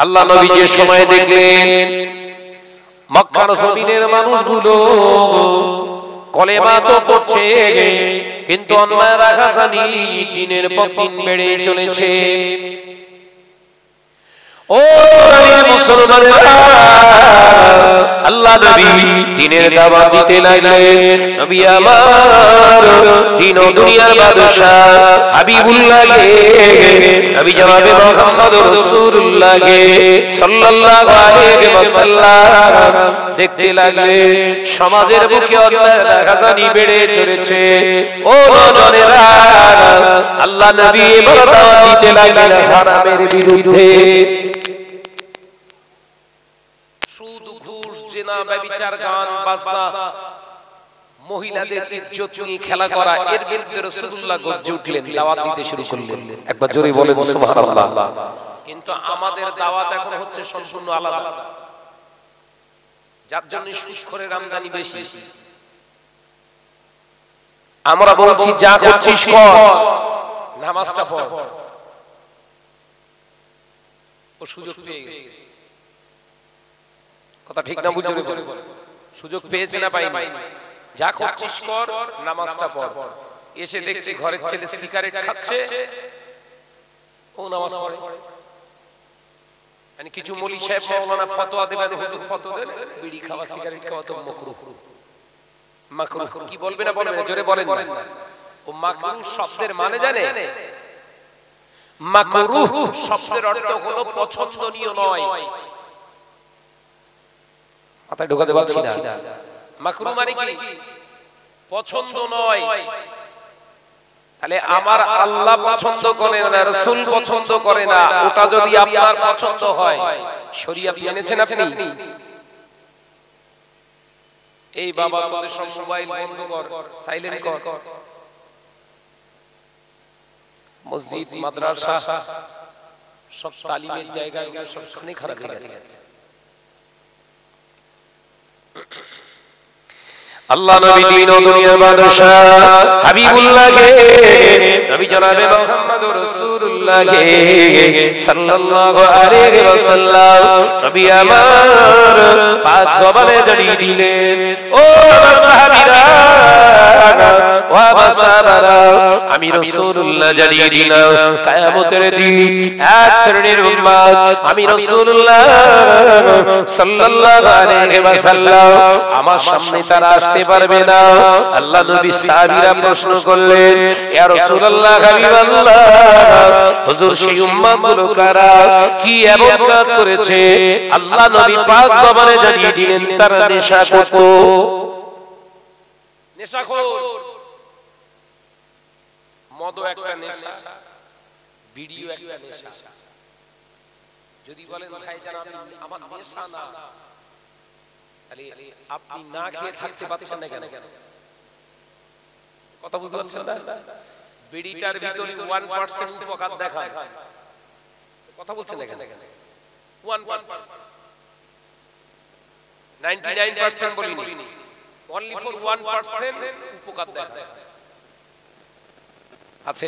আল্লাহ নবী যে সময় দেখলেন মক্কার জমিনের মানুষগুলো কলেমা তো পড়ছে কিন্তু অন্যায় রাখাজানি দিনের পর দিন বেড়ে চলেছে। ও মুসলমানেরা, আল্লাহ নবী দ্বীনের দাওয়াত দিতে লাগলেন। নবী আমার দ্বীন ও দুনিয়ার বাদশা হাবিবুল্লাহকে, নবী জনাবে মুহাম্মদুর রাসূলুল্লাহকে সাল্লাল্লাহু আলাইহি ওয়াসাল্লাম দেখতে লাগলেন সমাজের বুকে অন্যায় রাখাজানি বেড়ে চলেছে। ও নজনেরা, আল্লাহ নবী এবার দাওয়াত দিতে লাগলেন হারামের বিরুদ্ধে। ব্যভিচার, গান বাজনা, মহিলাদের ইজ্জত নিয়ে খেলা করা, এর বিরুদ্ধে রাসূলুল্লাহ গর্জে উঠলেন, দাওয়াত দিতে শুরু করলেন। একবার জোরে বলেন সুবহানাল্লাহ। কিন্তু আমাদের দাওয়াত এখন হচ্ছে সম্পূর্ণ আলাদা, যার জন্য সুদখোরের আমদানি বেশি। আমরা বলছি যা করছিস কর, নামাজটা পড়। ও সুযোগ পেয়ে গেছে, কথা ঠিক না? বুঝতে পারবে সুযোগ পেয়েছে না পাইনি? যা করছিস কর, নামাজটা পড়। এসে দেখছে ঘরের ছেলে সিগারেট খাচ্ছে, ও নামাজ পড়ে। মানে কিছু মৌলভী সাহেব মাওলানা ফতোয়া দেবেন, হুজুর ফতোয়া দেন বিড়ি খাওয়া সিগারেট খাওয়া তো মাকরুহ। মাকরুহ কি বলবে না বলবে না? জোরে বলেন না। ও মাকরুহ শব্দের মানে জানে? মাকরুহ শব্দের অর্থ হলো পছন্দনীয় নয়। মাথায় ঢোকাতে পারছি না। মাকরুহ মানে কি? পছন্দ নয়। তাহলে আমার আল্লাহ পছন্দ করে না, রাসূল পছন্দ করে না, ওটা যদি আপনার পছন্দ হয়, শরীয়ত মেনেছেন আপনি? এই বাবা তোদের সব মোবাইল বন্ধ কর, সাইলেন্ট কর। মসজিদ, মাদ্রাসা, সব তালিমের জায়গাগুলো সবখানে খারাপ হয়ে গেছে। আল্লাহ নবী দ্বীন ও দুনিয়ার বাদশা হাবিবুল্লাহকে, নবী জনাবে মুহাম্মদুর রাসূলুল্লাহকে সাল্লাল্লাহু আলাইহি ওয়াসাল্লাম নবী আমার পাক জবানে জানিয়ে দিলেন, ও সাহাবীরা, ও সাহাবারা, আমি রাসূলুল্লাহ জানিয়ে দিলাম কিয়ামতের দিন এক শ্রেণীর উম্মত আমি রাসূলুল্লাহ সাল্লাল্লাহু আলাইহি ওয়াসাল্লাম আমার সামনে তারা আসতে পারবে না। আল্লাহ নবী সাহাবীরা প্রশ্ন করলেন, ইয়া রাসূলুল্লাহ, হাবিবাল্লাহ, হুজুর সেই উম্মতগুলো কারা, কি এমন কাজ করেছে? আল্লাহ নবী পাক জবানে জানিয়ে দিলেন তারা নেশা করত। নেশাখোর, মদ একটা নেশা, বিড়িও একটা নেশা। যদি বলেন ভাইজান আমার নেশা না, তাহলে আপনি না খেয়ে থাকতে পারছেন না কেন? কথা বুঝতে পারছেন না? বিড়িটার ভিতরে 1% উপকার দেখায়, কথা বলছেন না কেন? 1%, 99% বলিনি, only for 1% উপকার দেখায় আছে।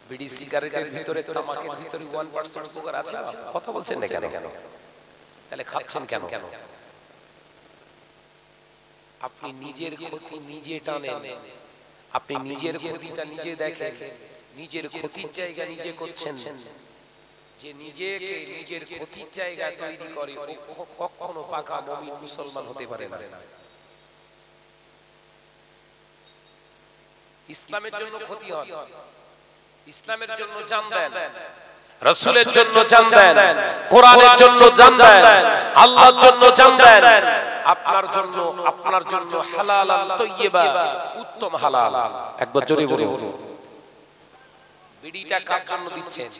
বিড়ি সিগারেটের ভিতরে, তামাকের ভিতরে 1% উপকার আছে, কথা বলছেন না কেন? তাহলে খাচ্ছেন কেন? আপনি নিজের ক্ষতি নিজে টানেন, আপনি নিজের ক্ষতিটা নিজে দেখেন, নিজের ক্ষতির জায়গা নিজে করছেন। যে নিজেকে নিজের ক্ষতির জায়গা তৈরি করে ও কখনো পাকা মুমিন মুসলমান হতে পারে না। ইসলামের জন্য ক্ষতি হয়, ইসলামের জন্য জান দেন, রাসূলের জন্য জান দেন, কোরআনের জন্য জান দেন, আল্লাহর জন্য জান দেন, আপনার জন্য হালালান তাইয়্যিবা, উত্তম হালাল। একবার জোরে বলুন, বিড়িটা কার জন্য দিচ্ছেন?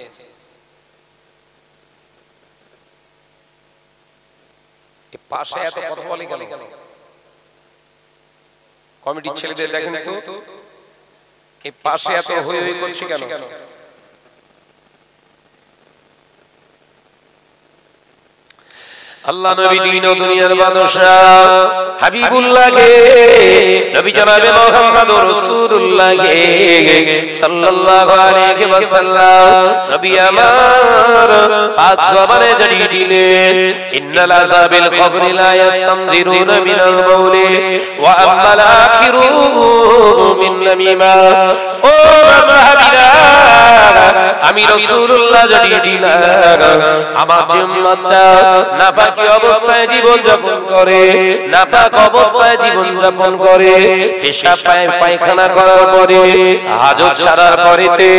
এই পাশে এত কথা বলে গেল, কমিটির ছেলেদের দেখেন তো এই পাশে এত হই হই করছে কেন? আল্লাহ নবী দিন ও দুনিয়ার বাদশা হাবিবুল্লাহ কে নবী জনাবে মুহাম্মদুর রাসূলুল্লাহ কে সাল্লাল্লাহু আলাইহি ওয়াসাল্লাম নবী আমার পাঁচ জবানে জানিয়ে দিলেন ইন্নাল আযাবিল কবরি লা ইস্তামজিরুনা মিনাল মাউলি ওয়া আম্মাল আখিরু মিন নামিমা। ও সাহাবীরা আমি রাসূলুল্লাহ জানিয়ে দিলাম আমার উম্মতটা নাপাকি অবস্থায় জীবন যাপন করে, নাপাক অবস্থায় জীবন যাপন করে, পেশাব পায়খানা করার পরে হাজত সারার পরেতে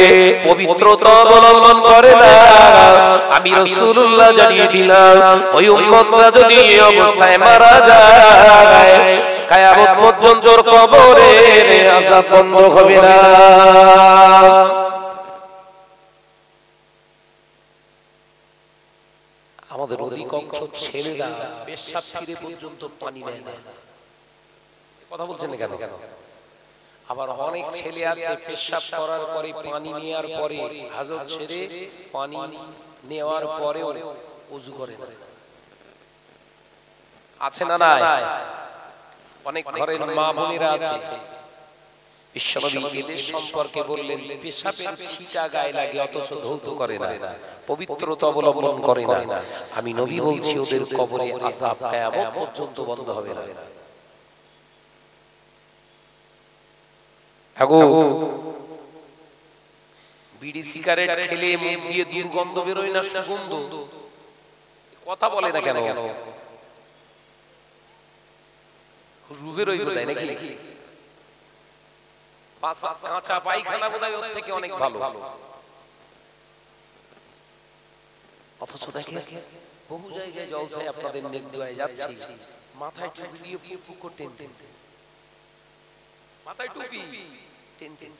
পবিত্রতা অবলম্বন করে না। আমি রাসূলুল্লাহ জানিয়ে দিলাম ওই উম্মতরা যদি এই অবস্থায় মারা যায় কিয়ামত পর্যন্ত কবরের আযাব বন্ধ হবে না। আমাদের অধিকাংশ ছেলেরা পেশাব ফিরে পর্যন্ত পানি নেয় না। কথা বলছেন না কেন? আবার অনেক ছেলে আছে পেশাব করার পরে পানি নেওয়ার পরে হাজত ছেড়ে পানি নেওয়ার পরেও ওযু করে না। আছে না নাই? অনেক ঘরের মা বোনেরা আছে বিশ্বনবী এদের সম্পর্কে বললেন পেশাবের ছিটা গায়ে লাগে অথচ ধৌত করে না, পবিত্রতা অবলম্বন করে না। আমি নবী বলছি ওদের কবরে আযাব কিয়ামত পর্যন্ত বন্ধ হবে না। আগো বিড়ি সিগারেট খেলে মুখ দিয়ে দুর্গন্ধ বেরোয় না, সুগন্ধ, কথা বলে না কেন? রুবে রইব তাই নাকি? কাঁচা পায়খানা বোধহয় ওর থেকে অনেক ভালো। অথচ দেখে বহু জায়গায় জলসায় আপনাদের নেক দোয়ায় যাচ্ছি, মাথায় টুপি দিয়ে পুকু করতেন, মাথায় টুপি টেনটেন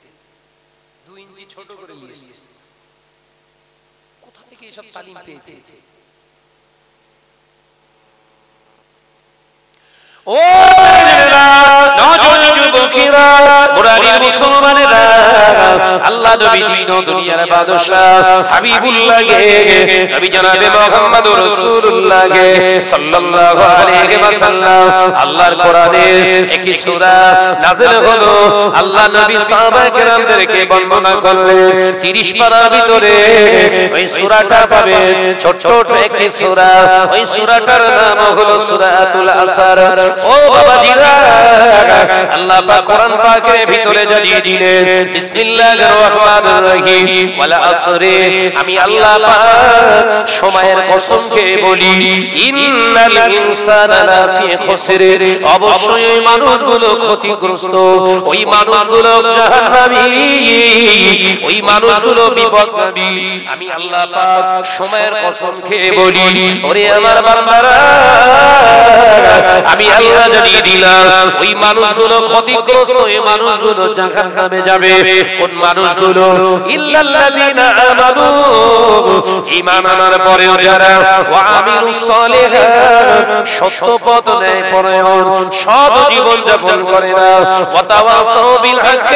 2 ইঞ্চি ছোট করে নিয়ে এসেছে। কোথা থেকে এসব তালিম পেয়েছে? ও যুবকেরা, মুরারির মুসলমানেরা, আল্লাহ নবী দিন ও দুনিয়ার বাদশা হাবিবুল্লাহ গে নবী জনাবে মুহাম্মদুর রাসূলুল্লাহ গে সাল্লাল্লাহু আলাইহি ওয়াসাল্লাম আল্লাহর কোরআনের একটি সূরা নাযিল হলো। আল্লাহ নবী সাহাবায়ে কেরামদেরকে বর্ণনা করলেন 30 পারার ভিতরে ওই সূরাটা পাবেন, ছোট্ট একটি সূরা। ওই সূরাটার নাম হলো সূরাতুল আসর। ও বাবাজিরা, আল্লাহ পাক কোরআন পাকের ভিতরে জানিয়ে দিলেন বিসমিল্লাহির রহমানির রহিম ওয়াল আসরে, আমি আল্লাহ পাক সময়ের কসম খেয়ে বলি ইন্নাল ইনসানা লাফি খুসর, অবশ্যই ওই মানুষগুলো ক্ষতিগ্রস্ত, ওই মানুষগুলো জাহান্নামী, ওই মানুষগুলো বিপদগামী। আমি আল্লাহ পাক সময়ের কসম খেয়ে বলি ওরে আমার বান্দারা, আমি আল্লাহ জানিয়ে দিলাম ওই মানুষগুলো ক্ষতিগ্রস্ত, ওই মানুষগুলো জাহান্নামে যাবে। কোন মানুষগুলো? ইল্লাল্লাযিনা আমানু, ঈমান আনার পরেও যারা ওয়া আমিলুস সালিহাত, সত্য পথ ন্যায় পরায়ণ সব জীবন যাপন করে না, ওয়া তাওয়াসাউ বিল হক,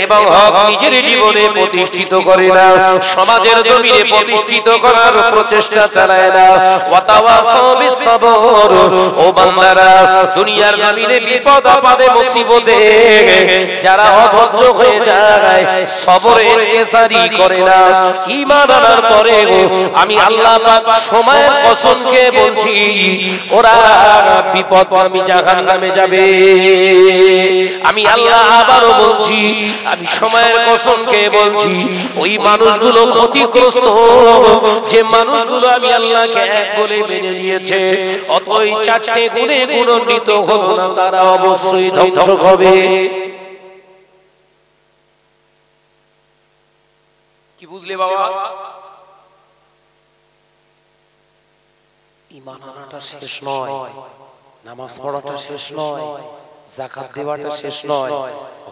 এবং হক নিজের জীবনে প্রতিষ্ঠিত করে না, সমাজের জমিনে প্রতিষ্ঠিত করার প্রচেষ্টা চালায় না, ওয়া তাওয়াসাউ বিস সবর। ও বান্দারা, দুনিয়ার জমিনে বিপদ আপদে মুসিবতে যারা অধৈর্য হয়ে যায়, সবরে ইনকিসারি করে না, ঈমান আনার পরে আমি আল্লাহ পাক সময়ের কসম খেয়ে বলছি ওরা বিপদগামী জাহান্নামে যাবে। আমি আল্লাহ আবারও বলছি, আমি সময়ের কসম খেয়ে বলছি ওই মানুষগুলো ক্ষতিগ্রস্ত, যে মানুষগুলো আমি আল্লাহকে এক বলে মেনে নিয়েছে, অতই 4টে গুণে গুণান্বিত হলো না, তারা অবশ্যই ধ্বংস হবে। কি বুঝলে বাবা? ঈমান আনাটা শেষ নয়, নামাজ পড়াটা শেষ নয়, যাকাত দেওয়াটা শেষ নয়,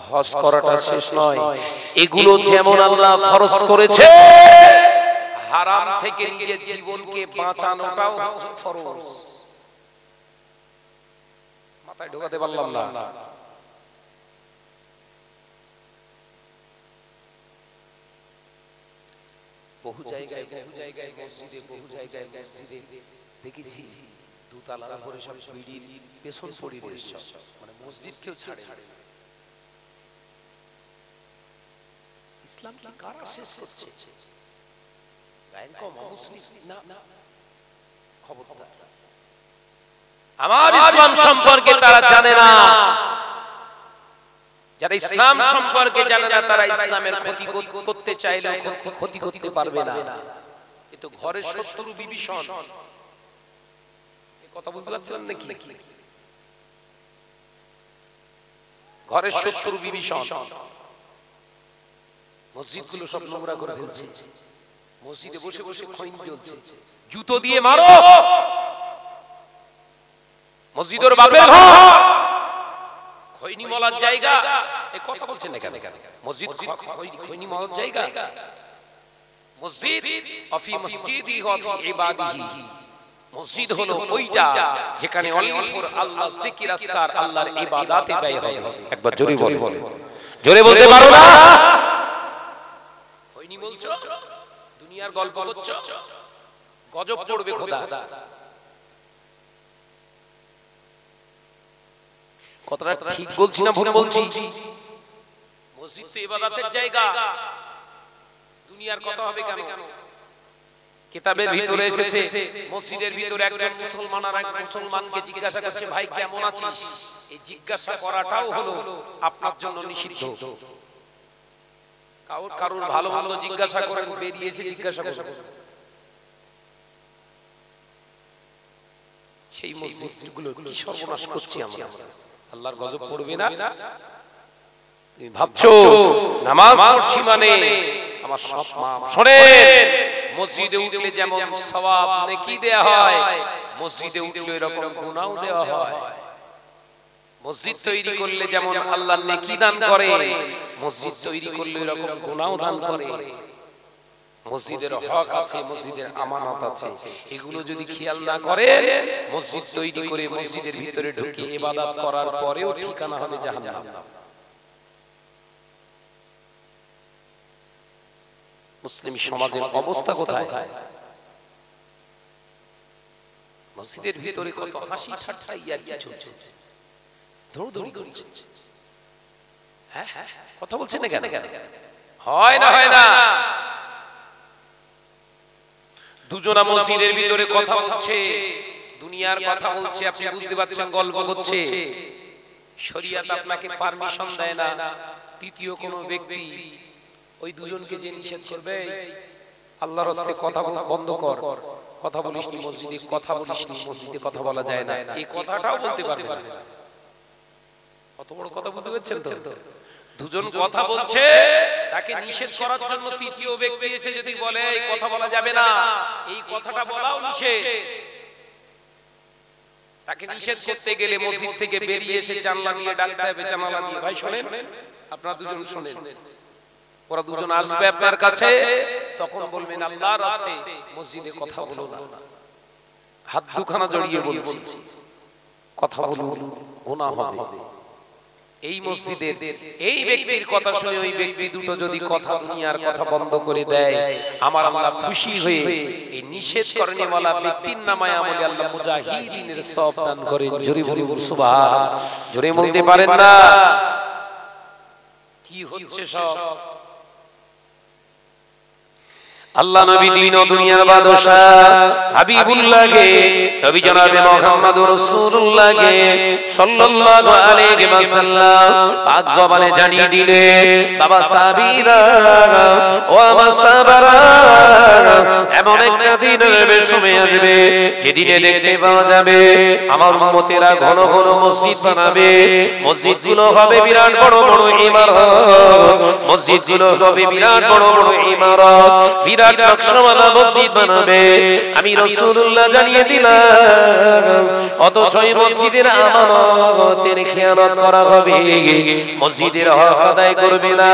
হজ করাটা শেষ নয়। এগুলো যেমন আল্লাহ ফরজ করেছে, হারাম থেকে নিজের জীবনকে বাঁচানোটাও ফরজ। মাথায় ঢোকাতে পারলাম না? বহু জায়গায় মসজিদে দেখেছি দুতলার উপরে সব বিড়ির পেছন পরিবেশ, মানে মসজিদ কেউ ছাড়ে। ইসলাম কি কারা শেষ করছে? গায়ের কম মুসলিম না, খবরদার। আমার ইসলাম সম্পর্কে তারা জানে না, যারা ইসলাম সম্পর্কে জানে না তারা ইসলামের ক্ষতি করতে চাইলে ক্ষতি করতে পারবে না। এ তো ঘরের শত্রু বিভীষণ, এই কথা বুঝতে পারছেন নাকি? ঘরের শত্রু বিভীষণ মসজিদগুলো সব নোংরা করে ফেলছে, মসজিদে বসে বসে খৈনি জ্বলছে, জুতো দিয়ে মারো। মসজিদের বাপের ঘর খৈনি মলার জায়গা, এই কথা বলছেন না কেন? মসজিদ খৈনি মলার জায়গা? মসজিদ অফি মসজিদি অফি ইবাদিহি, মসজিদ হলো ওইটা যেখানে অনলি ফর আল্লাহ জিকির আজকার, আল্লাহর ইবাদতে ব্যয় হবে। একবার জোরে বলো, জোরে বলতে পারো না? খৈনি বলছো, দুনিয়ার গল্প বলছো, গজব পড়বে খোদা। কথাটা ঠিক বলছি না ভুল বলছি? মসজিদ তো ইবাদতের জায়গা, দুনিয়ার কথা হবে কেন? কিতাবের ভিতরে এসেছে মসজিদের ভিতরে একজন মুসলমান আর এক মুসলমানকে জিজ্ঞাসা করছে, ভাই কেমন আছিস? এই জিজ্ঞাসা করাটাও হলো আপনার জন্য নিষিদ্ধ। কারোর ভালো ভালো জিজ্ঞাসা করেন, বেরিয়েছে জিজ্ঞাসা করেন। সেই মসজিদগুলো কি সর্বনাশ করছি আমরা? আল্লাহর গজব পড়বে না? তুমি ভাবছো নামাজ পড়ছি মানে আমার সব মাপ। শোনেন, মসজিদে উঠলে যেমন সওয়াব নেকি দেয়া হয়, মসজিদে উঠলে এরকম গুনাহ দেওয়া হয়। মসজিদ তৈরি করলে যেমন আল্লাহ নেকি দান করে, মসজিদ তৈরি করলে এরকম গুনাহ দান করে। মসজিদের হক আছে, মসজিদের আমানত আছে, এগুলো যদি খেয়াল না করে মসজিদ তৈরি করে মসজিদের ভিতরে ঢুকে ইবাদত করার পরেও ঠিকানা হবে জাহান্নাম। মুসলিম সমাজের অবস্থা কোথায়? মসজিদের ভিতরে কত হাসি ঠাট্টা আর কি চলছে, দৌড়দৌড়ি করছে। হ্যাঁ হ্যাঁ, কথা বলছেন না কেন? হয় না, হয় না। দুজনা মসজিদের ভিতরে কথা বলছে, দুনিয়ার কথা বলছে, আপনি বুঝতে পারছেন গল্প করছে। শরীয়ত আপনাকে পারমিশন দেয় না তৃতীয় কোন ব্যক্তি ওই দুজনকে যে নিষেধ করবে, আল্লাহর রাস্তায় কথা বন্ধ কর, কথা বলিস নি মসজিদে, কথা বলিস নি মসজিদে, কথা বলা যায় না, এই কথাটাও বলতে পারবে না। কত বড় কথা বুঝতে পারছেন তো? দুজন কথা বলছে, তাকে নিষেধ করার জন্য তৃতীয় ব্যক্তি এসে যদি বলে এই কথা বলা যাবে না, এই কথাটা বলাও নিষেধ। তাকে নিষেধ করতে গেলে মসজিদ থেকে বেরিয়ে এসে জানলা নিয়ে ডাকতে হবে, জানালা দিয়ে, ভাই শোনেন, আপনারা দুজন শোনেন। ওরা দুজন আসবে আপনার কাছে, তখন বলবেন আল্লাহর রাস্তায় মসজিদে কথা বলো না। হাত দুখানা জড়িয়ে বলছি, কথা বলুন, গুনাহ হবে। এই মসজিদের এই ব্যক্তির কথা শুনে ওই ব্যক্তি দুটো যদি কথা দুনিয়ার কথা বন্ধ করে দেয়, আমার আল্লাহ খুশি হয়ে এই নিষেধ করেনেওয়ালা ব্যক্তির নামায় আমলে আল্লাহ মুজাহিদিনের সওয়াব দান করেন। জোরে বলুন সুবহান। জোরে বলতে পারেন না? কি হচ্ছে সব? আল্লাহ নবী দিন ও দুনিয়ার বাদশা হাবিবুল্লাহকে, নবী জনাবে মুহাম্মদুর রাসূলুল্লাহকে সাল্লাল্লাহু আলাইহি ওয়াসাল্লাম পাক জবানে জানিয়ে দিলে, বাবা সাহাবীরা ও আমার সাহাবারা, এমন একটা দিন আসবে, সময় আসবে যেদিনে দেখতে পাওয়া যাবে আমার উম্মতেরা ঘন ঘন মসজিদ বানাবে। মসজিদগুলো হবে বিরাট বড় বড় ইমারত, মসজিদগুলো হবে বিরাট বড় বড় ইমারত, বিরাট নকশাওয়ালা মসজিদ বানাবে। আমি রাসূলুল্লাহ জানিয়ে দিলাম, অথচ এই মসজিদের আমানতের খেয়ানত করা হবে, মসজিদের হক আদায় করবে না,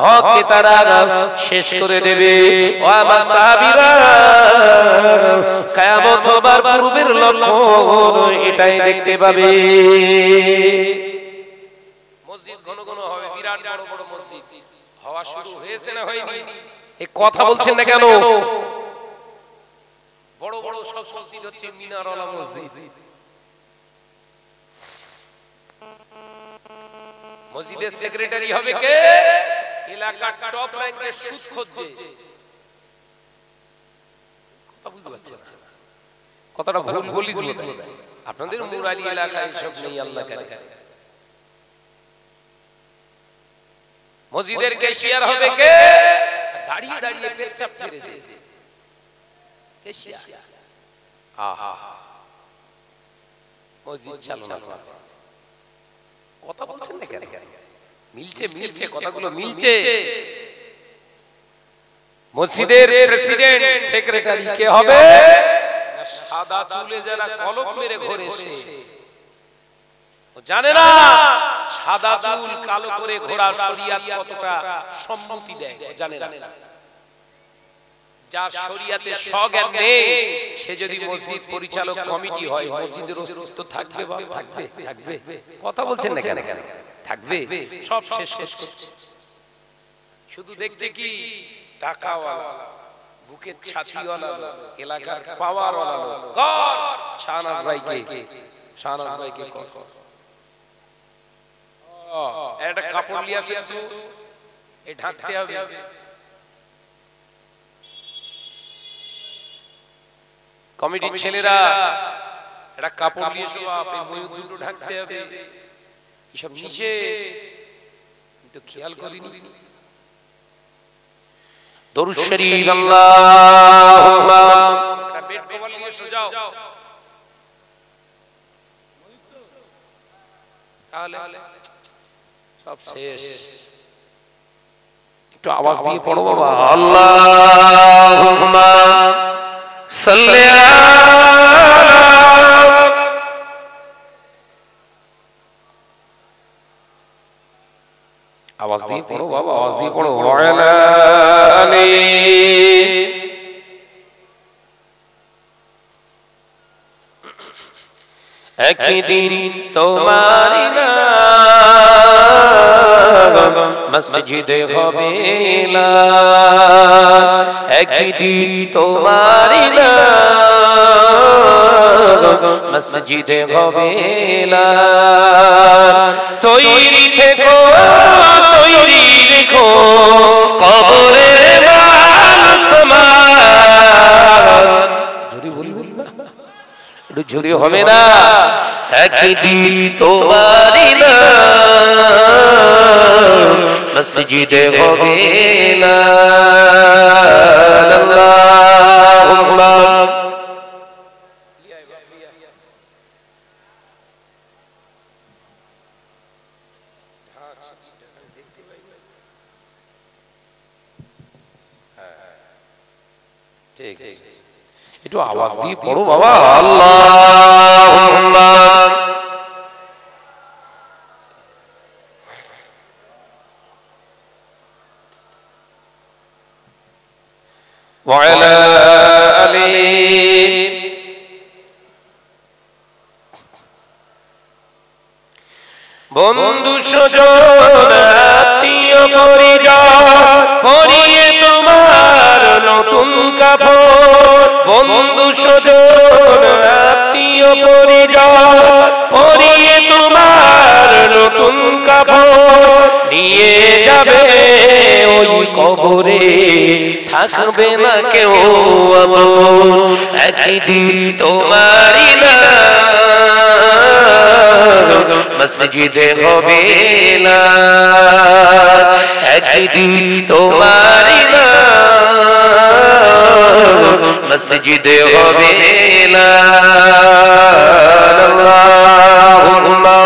হককে তারা শেষ করে দেবে। ও আমার সাহাবীরা, কিয়ামত হবার পূর্বের লক্ষণ এটাই দেখতে পাবে। মসজিদ ঘন ঘন হবে, বিরাট বড় বড় মসজিদ হওয়া শুরু হয়েছে না হয়নি? এই কথা বলছেন না কেন? বড় বড় সব মসজিদ হচ্ছে মিনারওয়ালা মসজিদ। মসজিদের সেক্রেটারি হবে কে? এলাকার টপ র্যাঙ্কের সুদ খোঁজে। বুঝতে পারছেন কথাটা ভুল বলিস বোধহয়। আপনাদের মুরালি এলাকায় সব নেই আল্লাহ করে। মসজিদের ক্যাশিয়ার হবে কে? দাঁড়িয়ে দাঁড়িয়ে পেচ্ছাপ ছেড়েছে ক্যাশিয়ার। আহা মসজিদ চালনা কথা বলছেন না কেন? মিলছে মিলছে কথাগুলো মিলছে। মসজিদের প্রেসিডেন্ট সেক্রেটারি কে হবে? সাদা চুলে যারা কলম মেরে ঘোরে সে জানে না সাদা চুল কালো করে ঘোরা শরিয়ত কতটা সম্মতি দেয় জানে না। যার শরিয়তে সজ্ঞান নেই সে যদি মসজিদ পরিচালক কমিটি হয় মসজিদের অস্তিত্ব থাকবে? বাবা থাকবে থাকবে। কথা বলছেন না কেন? থাকবে। সব শেষ হচ্ছে। শুধু দেখছে কি টাকাওয়ালা বুকের ছাতিওয়ালা এলাকার পাওয়ারওয়ালা লোক কর শাহনাজ ভাইকে। শাহনাজ ভাইকে কর একটা কাপড় নিয়ে আসে এই ঢাকতে হবে। কমিটির ছেলেরা একটা কাপড় নিয়ে এসো আপনি ময়ূর দুটো ঢাকতে হবে। এসব নিচে কিন্তু খেয়াল করিনি। দরুদ শরীফ আল্লাহুম্মা একটা বেড কভার নিয়ে এসো যাও। তাহলে সব শেষ। একটু আওয়াজ দিয়ে পড়ো বাবা। আল্লাহুম্মা সাল্লি আলা আওয়াজ দিয়ে পড়ো বাবা আওয়াজ দিয়ে পড়ো। ওয়ালা আলি একদিন তোমারি নাম মসজিদে হবে না। একদিন তোমারি নাম মসজিদে হবে না। তৈরি থেকো তৈরি রেখো কবরের মান সমান। জোরে বলবেন না? একটু জোরে হবে না? একদিন তোমারি নাম মসজিদে হবে না। আল্লাহুম্মা ঠিক একটু আওয়াজ দিয়ে পড়ো বাবা। আল্লাহুম্মা ওয়ালা আলি বন্ধু স্বজন আত্মীয় পরিজন পরিয়ে তোমার নতুন কাপড়। বন্ধু স্বজন আত্মীয় পরিজন পরিয়ে তোমার নতুন কাপড় নিয়ে যাবে ওই কবরে থাকবে না কেউ আপন। একদিন তোমারি নাম মসজিদে হবে না। একদিন তোমারি নাম মসজিদে হবে না। আল্লাহুম্মা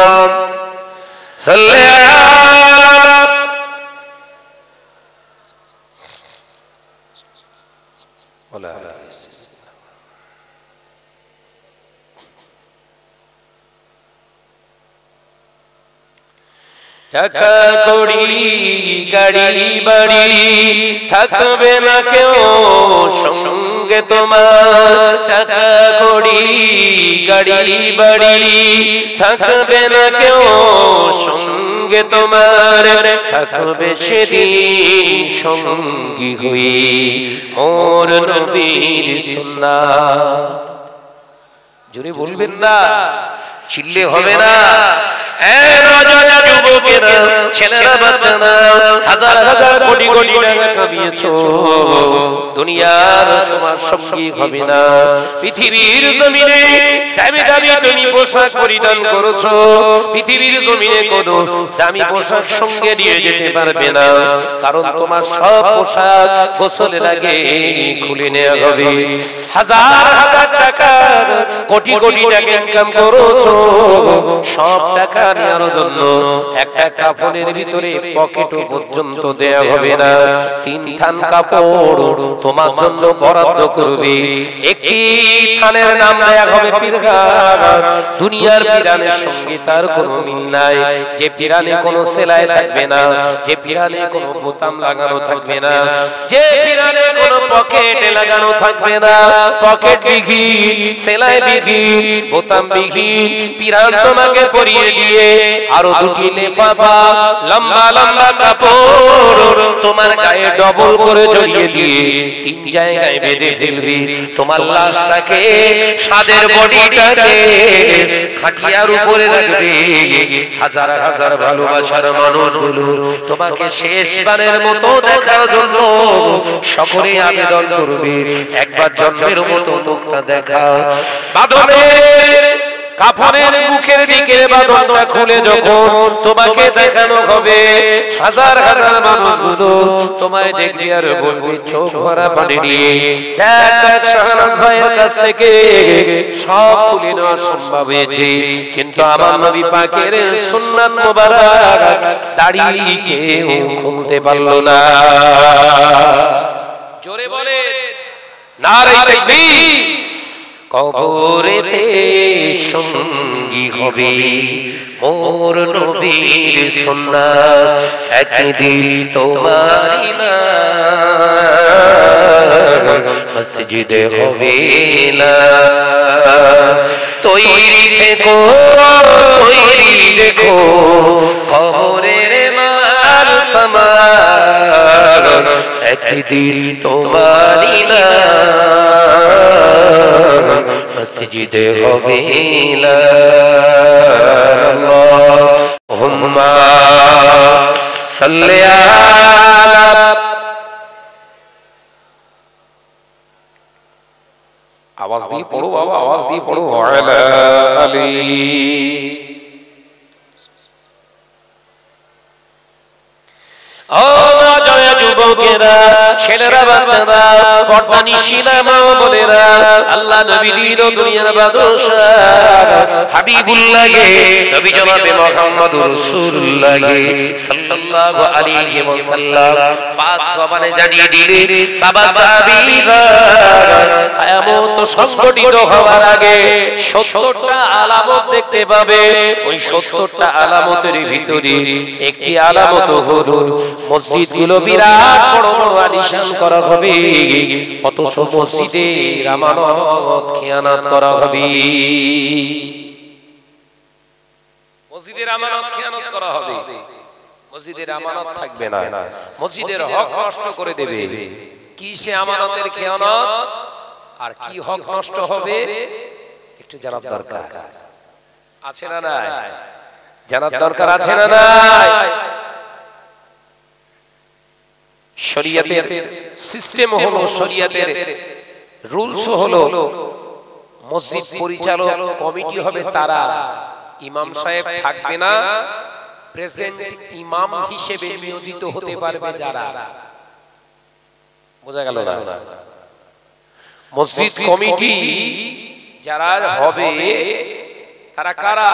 সাল্লি আলা ওয়ালা আলি টাকা কড়ি গাড়ি বাড়ি থাকবে না কেউ সঙ্গে তোমার। টাকা কড়ি গাড়ি বাড়ি থাকবে না কেউ সঙ্গে তোমার। থাকবে সেদিন সঙ্গী হয়ে মোর নবীর সুন্নাত। জোরে বলবেন না, চিল্লে হবে না। যুবকেরা, ছেলেরা, বাচ্চারা, হাজার হাজার কোটি কোটি টাকা কামিয়েছো, দুনিয়ার সমাজ সঙ্গী হবে না। পৃথিবীর জমিনে দামি দামি তুমি পোশাক পরিধান করেছো, পৃথিবীর জমিনে কোনো দামি পোশাক সঙ্গে নিয়ে যেতে পারবে না, কারণ তোমার সব পোশাক গোসলের আগে খুলে নেওয়া হবে। হাজার হাজার টাকা, কোটি কোটি টাকা ইনকাম করেছো, সব টাকা নেওয়ার জন্য একটা কাফনের ভিতরে পকেটও পর্যন্ত দেয়া হবে না। 3 থান কাপড় তোমার জন্য বরাদ্দ করবে, একটি থানের নাম দেয়া হবে পিরহান। দুনিয়ার পিরানের সঙ্গে তার কোনো মিল নাই, যে পিরানে কোনো সেলাই থাকবে না, যে পিরানে কোনো বোতাম লাগানো থাকবে না, যে পিরানে কোনো পকেট লাগানো থাকবে না। পকেট বিহীন, সেলাই বিহীন, বোতাম বিহীন পিরান তোমাকে পরিয়ে দিয়ে আরো 2টি লিফাফা লম্বা লম্বা কাপড় তোমার গায়ে ডবল করে জড়িয়ে দিয়ে 3 জায়গায় বেঁধে ফেলবি। তোমার লাশটাকে, সাদের বডিটাকে খাটিয়ার উপরে রাখবে। হাজার হাজার ভালোবাসার মানুষগুলো তোমাকে শেষবারের মতো দেখার জন্য সকলে আবেদন করবে, একবার জন্মের মতো মুখটা দেখাও। বাদনের কাফনের মুখের দিকে বাঁধনটা খুলে যখন তোমাকে দেখানো হবে, হাজার হাজার মানুষগুলো তোমায় দেখবে আর বলবে চোখ ভরা পানি নিয়ে, দেখ দেখ শাহনাজ ভাইয়ের কাছ থেকে সব খুলে নেওয়া সম্ভব হয়েছে, কিন্তু আমার নবী পাকের সুন্নাত মোবারক দাড়ি কেউ খুলতে পারলো না। জোরে বলে নারে তাকবীর। কবরেতে সঙ্গী হবে মোর নবীর সুন্নাত, একদিন তোমার মসজিদে হবে না। তৈরি দেখো, তৈরি দেখো, কবরের মাল সামান, একদিন তোমার মসজিদে হবে না। আল্লাহুম্মা সাল্লি আলা। আওয়াজ দিয়ে পড়ো বাবা, আওয়াজ দিয়ে পড়ো। আলা আলী। ও নজয়া যুবকেরা, ছেলেরা, বাচ্চারা, পর্দানিশীরা মা বোনেরা, আল্লাহ নবী দিল দুনিয়ার বাদশাহ হাবিবুল্লাহ নবী জনাবে মুহাম্মদুর রাসূলুল্লাহ সাল্লাল্লাহু আলাইহি ওয়াসাল্লাম পাক জবানে জানিয়ে দিলেন, বাবা সাহাবীরা, কিয়ামত সংঘটিত হওয়ার আগে 70টা আলামত দেখতে পাবে। ওই 70টা আলামতের ভিতরে একটি আলামত হলো মসজিদগুলো বিরাট বড় বড় আলিশান করা হবে, অথচ মসজিদের আমানত খেয়ানত করা হবে। মসজিদের আমানত খেয়ানত করা হবে, মসজিদের আমানত থাকবে না, মসজিদের হক নষ্ট করে দেবে। কি সে আমানতের খেয়ানত আর কি হক নষ্ট হবে একটু জানার দরকার আছে না নাই? জানার দরকার আছে না নাই? শরীয়তের সিস্টেম হলো, শরীয়তের রুলস হলো, মসজিদ পরিচালক কমিটি হবে তারা, ইমাম সাহেব থাকবে না, প্রেজেন্ট ইমাম হিসেবে নিয়োজিত হতে পারবে যারা। বোঝা গেল না? মসজিদ কমিটি যারা হবে তারা কারা?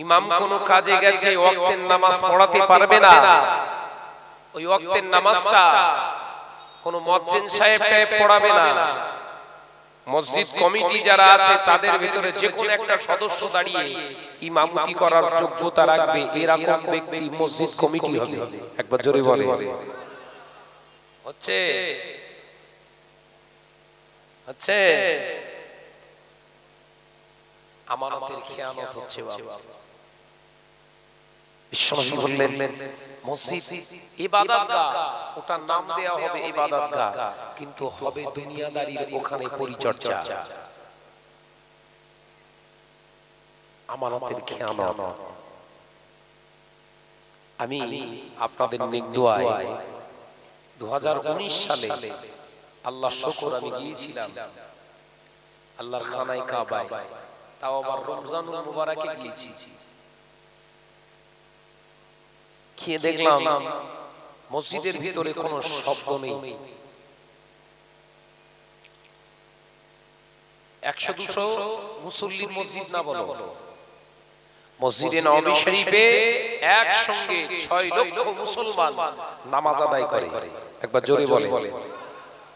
ইমাম কোনো কাজে গেছে, ওয়াক্তের নামাজ পড়াতে পারবে না, ওই ওয়াক্তের নামাজটা কোন মুয়াজ্জিন সাহেব পড়াবে না। মসজিদ কমিটি যারা আছে তাদের ভিতরে যে কোনো একটা সদস্য দাঁড়িয়ে ইমামতি করার যোগ্যতা রাখবে, এরকম ব্যক্তি মসজিদ কমিটি হবে। একবার জোরে বলে হচ্ছে হচ্ছে আমানতের খেয়ানত হচ্ছে বাবা। বিশ্বনবী বললেন মসজিদ ইবাদতগাহ, ওটার নাম দেয়া হবে ইবাদতগাহ, কিন্তু হবে দুনিয়াদারির ওখানে পরিচর্যা। আমানতের খেয়ানত। আমি আপনাদের নেক দোয়ায় 2019 সালে আল্লাহ শুকর আমি গিয়েছিলাম আল্লাহর খানায় কাবায়, তাও আবার রমজানুল মুবারাকে গিয়েছি। খেয়ে দেখলাম মসজিদের ভিতরে কোনো শব্দ নেই। 100-200 মুসল্লির মসজিদ না বলো, মসজিদে নববী শরীফে একসঙ্গে 6 লক্ষ মুসলমান নামাজ আদায় করে। একবার জোরে বলে,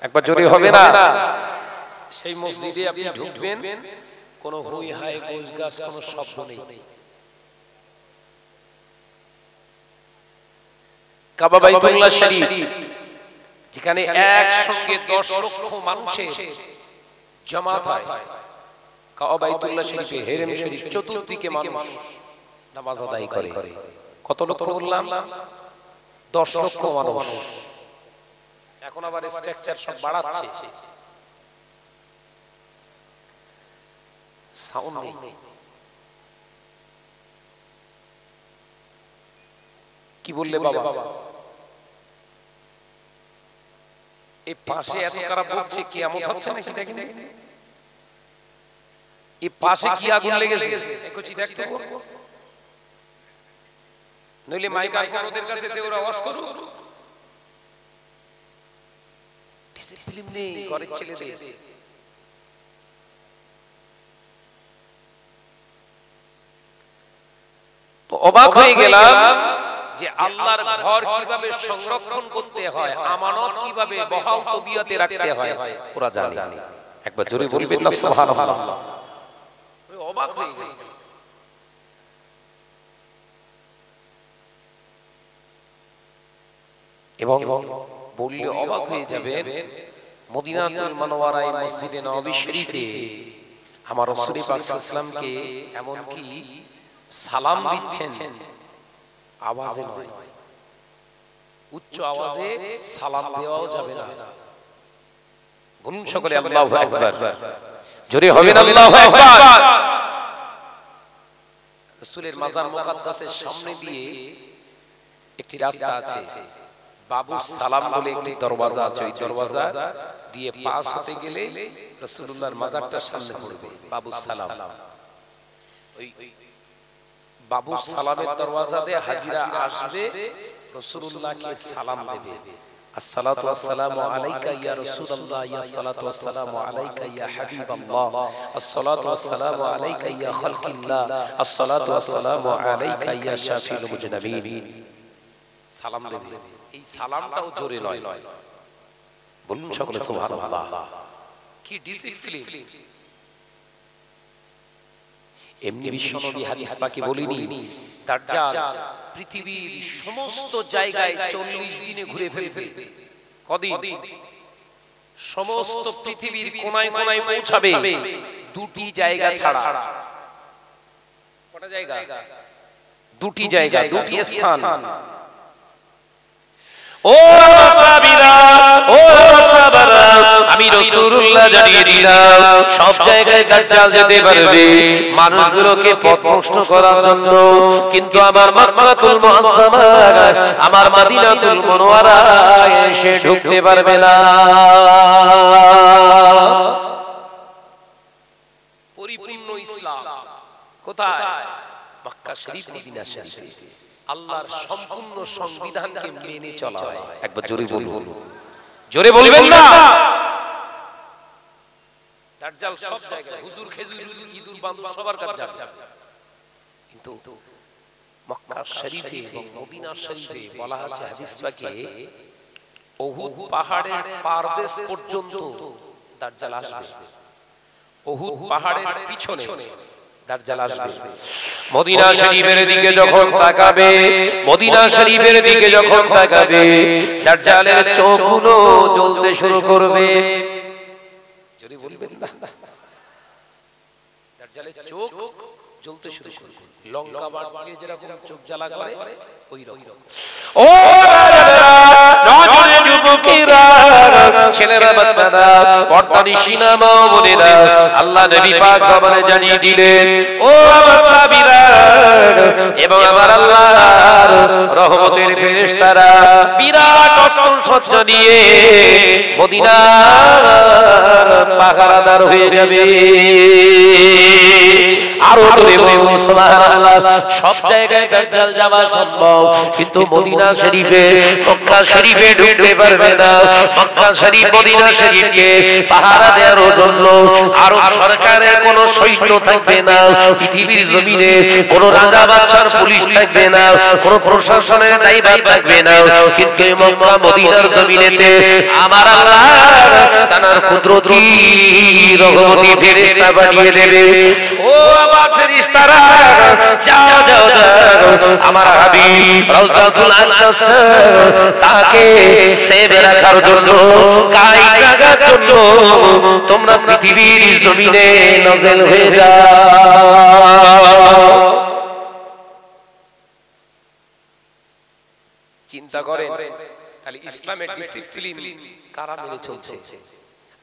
একবার জোরে হবে না? সেই মসজিদে আপনি ঢুকবেন, কোনো হুই হাই গোছ গাছ কোনো শব্দ নেই। কাবা বাইতুল্লাহ শরীফ যেখানে একসঙ্গে 10 লক্ষ মানুষের জামাত হয়, কাবা বাইতুল্লাহ শরীফে হেরেম শরীফ চতুর্দিকে মানুষ নামাজ আদায় করে। কত লক্ষ বললাম? 10 লক্ষ মানুষ। এখন আবার স্ট্রাকচার সব বাড়াচ্ছে, সাউন্ড নেই। কি বললে বাবা? এই পাশে এত খারাপ বলছে, কিয়ামত হচ্ছে নাকি? দেখেন এই পাশে কি আগুন লেগেছে, একটু দেখতে বলবো, নইলে মাইক্রোফোন ওদের কাছে দে, ওরা আওয়াজ করুক। ডিসিপ্লিন নেই ঘরের ছেলেদের। তো অবাক হয়ে গেলাম যে আল্লাহর ঘর কিভাবে সংরক্ষণ করতে হয়, আমানত কিভাবে বহাল তবিয়তে রাখতে হয় ওরা জানে। একবার জোরে বলবেন না সুবহানাল্লাহ? অবাক হয়ে গেল। এবং বললে অবাক হয়ে যাবেন, মদিনাতুল মুনাওয়ারায় মসজিদে নববী শরীফে আমার রাসূল পাক সাল্লাল্লাহু আলাইহি ওয়াসাল্লামকে এমন কি সালাম দিচ্ছেন আওয়াজে নয়, উচ্চ আওয়াজে সালাম দেওয়াও যাবে না। বলুন সকলে আল্লাহু আকবার, জোরে হবে না আল্লাহু আকবার? রাসূলের মাজার মুকাদ্দাসের সামনে দিয়ে একটি রাস্তা আছে, বাবু সালাম বলে একটি দরওয়াজা আছে। ওই দরওয়াজা দিয়ে পাস হতে গেলে রাসূলুল্লাহর মাজারটা সামনে পড়বে, বাবু সালাম। ওই বাবু সালামের দরওয়াজা দিয়ে হাজিরা আসবে, রাসূলুল্লাহকে সালাম দেবে। আসসালাতু ওয়াসসালামু আলাইকা ইয়া রাসূলুল্লাহ, ইয়া সালাতু ওয়াসসালামু আলাইকা ইয়া হাবিবাল্লাহ, আসসালাতু ওয়াসসালামু আলাইকা ইয়া খালকিল্লাহ, আসসালাতু ওয়াসসালামু আলাইকা ইয়া শাফিউল মুজনাবিন। সালাম দেবে। এই সালামটাও জোরে নয়। বলুন সকলে সুবহানাল্লাহ। কি ডিসিপ্লিন! এমনি বিশ্বনবী হাদিস পাকে বলেনি দাজ্জাল পৃথিবীর সমস্ত জায়গায় 40 দিনে ঘুরে ফেলবে। কদিন? সমস্ত পৃথিবীর কোনায় কোনায় পৌঁছাবে, দুটি জায়গা ছাড়া। কটা জায়গা? দুটি জায়গা, দুটি স্থান। ও সাহাবীরা, ও সাহাবারা, আমি রাসূলুল্লাহ জানিয়ে দিলাম সব জায়গায় দাজ্জাল যেতে পারবে মানুষগুলোকে পথভ্রষ্ট করার জন্য, কিন্তু আমার মক্কাতুল মুআজ্জামা, আমার মদিনাতুল মুনাওয়ারায় এসে ঢুকতে পারবে না। পরিপূর্ণ ইসলাম কোথায়? মক্কা শরীফ, মদিনা শরীফে। আল্লাহর সম্পূর্ণ সংবিধানকে মেনে চলা হয়। একবার জোরে বলুন, জোরে বলবেন না? দাজ্জাল সব জায়গায়, হুজুর খেজুর ইঁদুর বান্দর সবার কাছে যাবে, কিন্তু মক্কা শরীফে এবং মদিনা শরীফে বলা আছে হাদিস পাকে, উহুদ পাহাড়ের পারদেশ পর্যন্ত দাজ্জাল আসবে। উহুদ পাহাড়ের পিছনে দাজ্জাল আসবে। মদিনা শরীফের দিকে যখন তাকাবে, মদিনা শরীফের দিকে যখন তাকাবে, দাজ্জালের চোখগুলো জ্বলতে শুরু করবে। যদি বলবেন না, দাজ্জালের চোখ জ্বলতে শুরু করবে, লঙ্কা বাড়লে যেরকম চোখ জ্বালা করে ওই রকম। ও নজরে যুবকেরা, ছেলেরা, বাচ্চারা, পর্দানিশিনা মা বোনেরা, আল্লাহ নবী পাক জবানে জানিয়ে দিলেন, ও আমার সাহাবীরা এবং আমার আল্লাহর রহমতের ফেরেশতারা বিরাট অস্ত্র সজ্জা নিয়ে মদিনার পাহারাদার হয়ে যাবে। আরো জোরে বলুন সুবহানাল্লাহ। সব জায়গায় দাজ্জাল যাওয়া সম্ভব, কিন্তু মদিনা শরীফে, মক্কা শরীফে ঢুকতে পারবে না। মক্কা শরীফ, মদিনা শরীফকে পাহারা দেওয়ার জন্য আরব সরকারের কোনো সৈন্য থাকবে না, পৃথিবীর জমিনে কোনো রাজা বাদশার পুলিশ থাকবে না, কোনো প্রশাসনের দায়িত্ব থাকবে না, কিন্তু মক্কা মদিনার জমিনেতে আমার আল্লাহ তার কুদরতি রহমতি ফেরেশতা পাঠিয়ে দেবে। ও আমার ফেরেশতারা, যাও যাও যাও, আমার হাবিব রাউজাতুল আকদাস তাকে সেভ রাখার জন্য, গায়ে লাগার জন্য তোমরা পৃথিবীর জমিনে নাযিল হয়ে যাও। চিন্তা করেন তাহলে ইসলামের ডিসিপ্লিন কারা মেনে চলছে?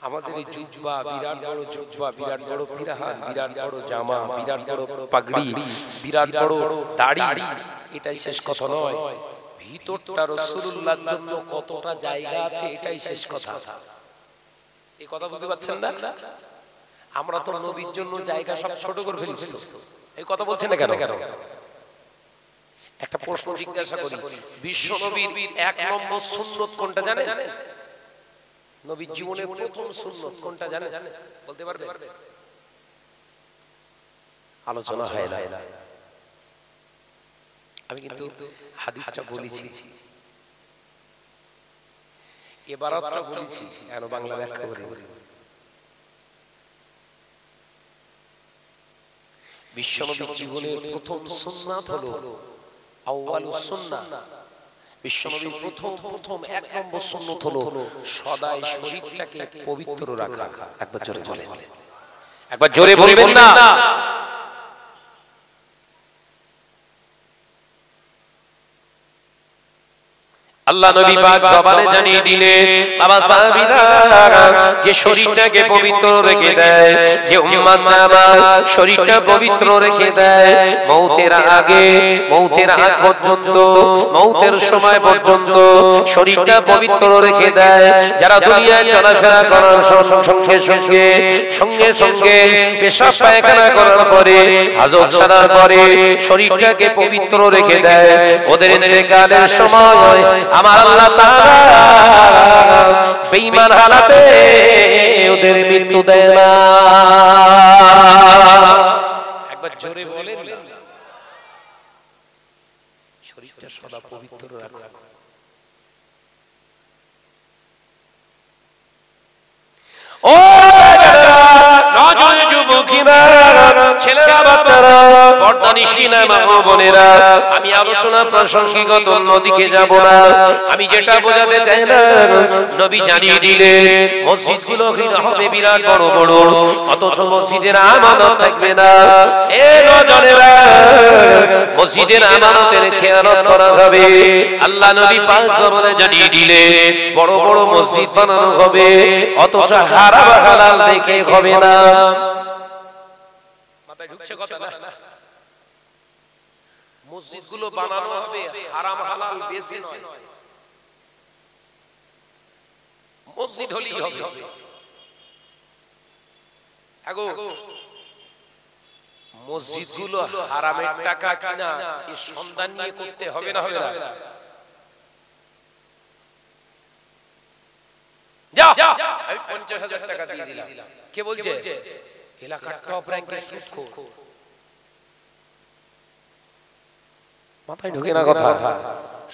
আমাদের এই জুব্বা, বিরাট বড় জুব্বা, বিরাট বড় পিরাহান, বিরাট বড় জামা, বিরাট বড় পাগড়ি, বিরাট বড় দাড়ি, এটাই শেষ কথা নয়। ভিতরটা রাসূলুল্লাহর জন্য কতটা জায়গা আছে এটাই শেষ কথা। এই কথা বুঝতে পারছেন না? আমরা তো নবীর জন্য জায়গা সব ছোট করে ফেলেছি। এই কথা বলছেন না কেন? একটা প্রশ্ন জিজ্ঞাসা করি, বিশ্ব নবীর এক নম্বর সুন্নত কোনটা জানেন? নবীর জীবনের প্রথম সুন্নত কোনটা জানেন? বলতে পারবে? আলোচনা হয় না। আমি কিন্তু হাদিসটা বলেছি, ইবারাতটা বলেছি, কেন বাংলা ব্যাখ্যা করি। বিশ্ব নবীর জীবনের প্রথম সুন্নাত হলো আউয়ালুস সুন্নাহ। বিশ্বনবীর প্রথম এক নম্বর সুন্নাত হলো সদাই শরীরটাকে পবিত্র রাখা। একবার জোরে বলেন, একবার জোরে বলবেন না? আল্লাহ নবী পাক জবানে জানিয়ে দিলেন, বাবা সাহাবীরা, যে শরীরটাকে পবিত্র রেখে দেয়, যে উম্মত আমার শরীরটা পবিত্র রেখে দেয়, মওতের আগে, মওতের আগ পর্যন্ত, মওতের সময় পর্যন্ত শরীরটা পবিত্র রেখে দেয়, যারা দুনিয়ায় চলাফেরা করার সঙ্গে সঙ্গে সঙ্গে সঙ্গে পেশাব পায়খানা করার পরে, হাজত ছাড়ার পরে শরীরটাকে পবিত্র রেখে দেয়, ওদের ইন্তেকালের সময় আমার আল্লাহ তাআলা বেঈমান হালাতে ওদের মৃত্যু দেয় না। একবার জোরে বলেন না? শরীরটা সদা পবিত্র রাখো। ও নজরে যুবকেরা, ছেলেরা, বাচ্চারা, পর্দানিশিনা মা বোনেরা, আমি আলোচনা প্রাসঙ্গিকত অন্যদিকে যাব না। আমি যেটা বোঝাতে চাইলাম, নবী জানিয়ে দিলেন মসজিদগুলো হবে বিরাট বড় বড়, অথচ মসজিদের আমানত থাকবে না। এ নজরেরা, মসজিদের আমানতের খেয়ানত করা হবে। আল্লাহ নবী পাক জবানে জানিয়ে দিলেন বড় বড় মসজিদ বানানো হবে, অথচ হারাম হালাল দেখে হবে না। মাথায় ঢুকছে কথা না? মসজিদগুলো বানানো হবে হারাম হালাল বেশি নয়, মসজিদ হলেই হবে। আগো মসজিদগুলো হারামের টাকা কিনা এই সন্ধান নিয়ে করতে হবে না? হবে না? যা, আমি 50,000 টাকা দিয়ে দিলাম। কে বলছে? এলাকার টপ র‍্যাঙ্কের সুদখোর। মাথায় ঢোকে না কথা?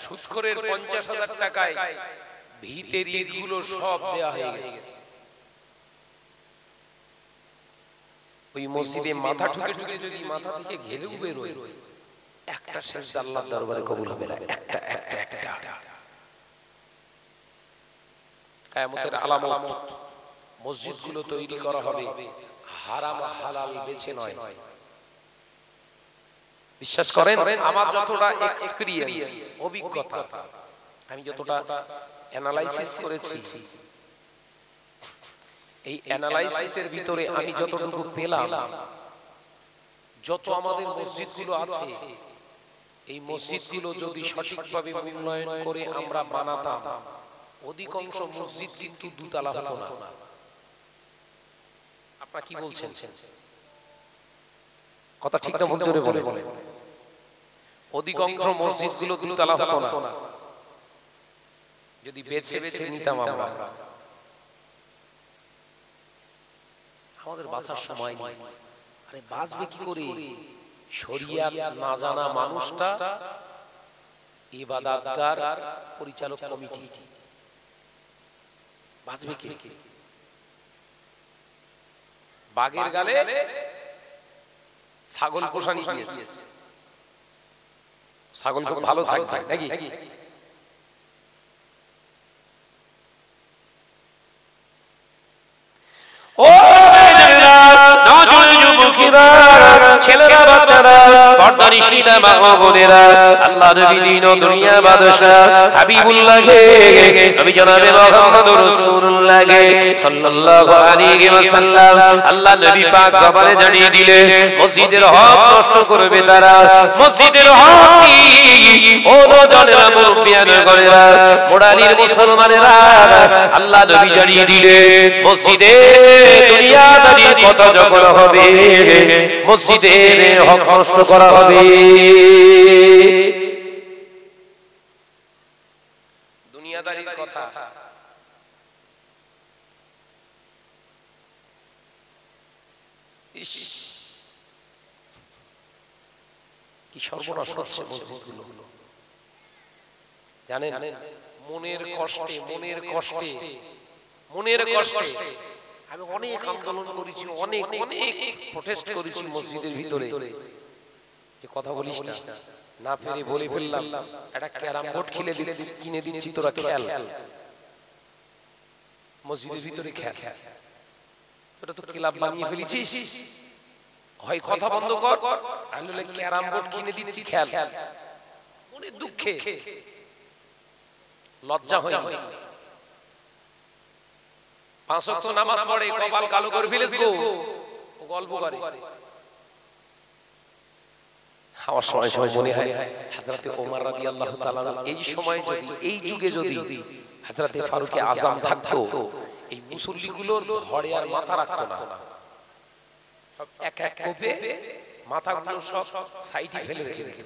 সুদখোরের 50,000 টাকায় ভিতের ইটগুলো সব দেয়া হয়ে গেছে। ওই মসজিদে মাথা ঠুকে ঠুকে যদি মাথা থেকে ঘেলেও বেরোয়, একটা সেজদা আল্লাহর দরবারে কবুল হবে না। একটা কিয়ামতের আলামত। মসজিদগুলো তৈরি করা হবে হারাম হালাল বেছে নয়। বিশ্বাস করেন আমার যতটা এক্সপেরিয়েন্স অভিজ্ঞতা আমি যতটা অ্যানালাইসিস করেছি এই অ্যানালাইসিসের ভিতরে আমি যতটুকু পেলাম যত আমাদের মসজিদগুলো আছে এই মসজিদগুলো যদি সঠিকভাবে উন্নয়ন করে আমরা বানাতাম অধিকাংশ মসজিদ কিন্তু দুতলা হতো না আপনারা কি বলছেন কথা ঠিক না ভুল জোরে বলেন অধিকাংশ মসজিদগুলো দুতলা হতো না যদি বেছে বেছে নিতাম আমরা আমাদের বাঁচার সময় নেই আরে বাঁচবে কি করে শরিয়াত না জানা মানুষটা ইবাদতগার পরিচালক কমিটি বাঁচবে কি বাগের গালে ছাগল পোষা নিয়ে গিয়েছে ছাগল খুব ভালো থাকবে নাকি ও ছেলেরা বাচ্চারা পর্দানিশীনা মা বোনেরা আল্লাহ নবী দিন ও দুনিয়া বাদশা হাবিবুল্লাহ নবী জনাবে মুহাম্মদুর রাসূলুল্লাহ সাল্লাল্লাহু আলাইহি ওয়াসাল্লাম আল্লাহ নবী পাক জবানে জানিয়ে দিলে মসজিদের হক নষ্ট করবে তারা মসজিদের হক কি ও নজনেরা মুরব্বিয়ানা গণেরা মোড়ালির মুসলমানেরা আল্লাহ নবী জানিয়ে দিলে মসজিদে দুনিয়াদারির কথা যখন হবে মসজিদের হক নষ্ট করা হবে দুনিয়াদারির কথা কি সর্বনাশ হচ্ছে মসজিদগুলো জানেন মনের কষ্টে আমি অনেক আন্দোলন করেছি অনেক প্রোটেস্ট করেছি মসজিদের ভিতরে যে কথা বলিস না ফেরে বলে ফেললাম একটা ক্যারাম বোর্ড কিনে দিচ্ছি তোরা খেল মসজিদের ভিতরে খেল তোরা তো ক্লাব বানিয়ে ফেলেছিস হয় কথা বন্ধ কর আর নইলে ক্যারাম বোর্ড কিনে দিচ্ছি খেল মনে দুঃখে লজ্জা হয় 5 ওয়াক্ত নামাজ পড়ে কপাল কালো করে ফেলেছ গো ও গল্প করে আমার সময় মনে হয় হযরতে ওমর রাদিয়াল্লাহু তাআলা এই সময় যদি এই যুগে যদি হযরতে ফারুক আযম থাকতো এই মুসল্লিগুলোর ঘরে আর মাথা রাখতো না সব এক এক কোপে মাথাগুলো সব সাইডে ফেলে রেখে দিত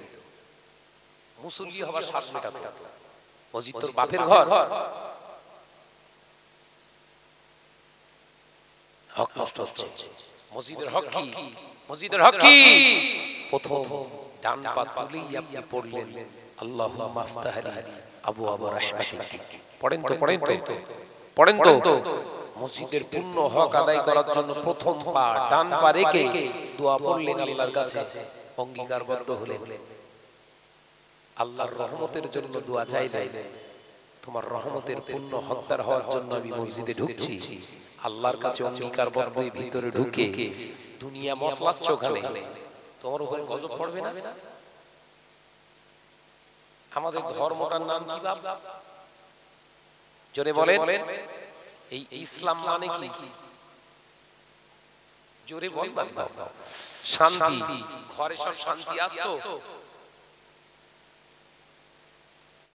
মুসল্লি হবার শ্বাস মেটাতো মসজিদ তোর বাপের ঘর হক নষ্ট হচ্ছে মসজিদের হক কি প্রথম ডান পা তুলেই আপনি পড়লেন আল্লাহুম্মা মাফতাহলি আবওয়াবা রাহমাতিক পড়েন তো মসজিদের পূর্ণ হক আদায় করার জন্য প্রথম পা ডান পা রেখে দোয়া পড়লেন আল্লাহর কাছে অঙ্গীকারবদ্ধ হলেন আল্লাহর রহমতের জন্য দোয়া চাইলেন তোমার রহমতের পূর্ণ হকদার হওয়ার জন্য আমি মসজিদে ঢুকছি আল্লাহর কাছে অঙ্গীকারবদ্ধ ভিতরে ঢুকে দুনিয়া মসলাচ্ছ ওখানে তোমার উপরে গজব পড়বে না আমাদের ধর্মটার নাম কি বাপ জোরে বলেন এই ইসলাম মানে কি জোরে বল বাপ শান্তি ঘরে সব শান্তি আসতো